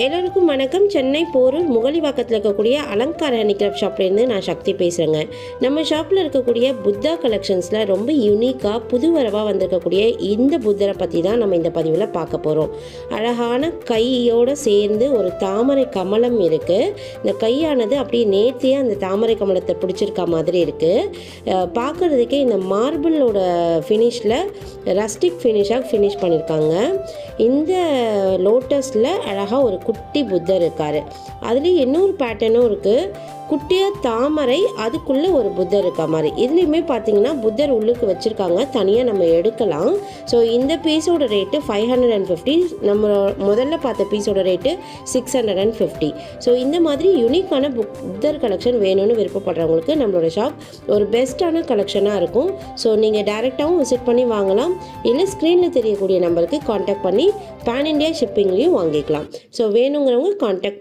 எல்லோருக்கும் வணக்கம். சென்னை போரூர் முகலிவாக்கத்தில் இருக்கக்கூடிய அலங்கார ஹேண்டிகிராஃப்ட் ஷாப்லேருந்து நான் சக்தி பேசுகிறேங்க. நம்ம ஷாப்பில் இருக்கக்கூடிய புத்தா கலெக்ஷன்ஸில் ரொம்ப யூனிக்காக புது வரவாக வந்திருக்கக்கூடிய இந்த புத்தரை பற்றி தான் நம்ம இந்த பதிவில் பார்க்க போகிறோம். அழகான கையோடு சேர்ந்து ஒரு தாமரை கமலம் இருக்குது. இந்த கையானது அப்படியே நேர்த்தியாக அந்த தாமரை கமலத்தை பிடிச்சிருக்க மாதிரி இருக்குது. பார்க்குறதுக்கே இந்த மார்பிளோட ஃபினிஷில் ரஸ்டிக் ஃபினிஷாக ஃபினிஷ் பண்ணியிருக்காங்க. இந்த லோட்டஸில் அழகாக ஒரு குட்டி புத்தர் இருக்கார். அதுலேயும் இன்னொரு பேட்டர்னும் இருக்குது. குட்டியாக தாமரை, அதுக்குள்ளே ஒரு புத்தர் இருக்கா மாதிரி. இதுலேயுமே பார்த்தீங்கன்னா புத்தர் உள்ளுக்கு வச்சுருக்காங்க, தனியாக நம்ம எடுக்கலாம். ஸோ இந்த பீஸோட ரேட்டு 550. நம்ம முதல்ல பார்த்த பீஸோட ரேட்டு 650. ஸோ இந்த மாதிரி யூனிக்கான புத்தர் கலெக்ஷன் வேணும்னு விருப்பப்படுறவங்களுக்கு நம்மளோட ஷாப் ஒரு பெஸ்ட்டான கலெக்ஷனாக இருக்கும். ஸோ நீங்கள் டைரெக்டாகவும் விசிட் பண்ணி வாங்கலாம், இல்லை ஸ்க்ரீனில் தெரியக்கூடிய நம்பருக்கு காண்டாக்ட் பண்ணி பேன் இண்டியா ஷிப்பிங்லேயும் வாங்கிக்கலாம். ஸோ வேணுங்கிறவங்க காண்டாக்ட்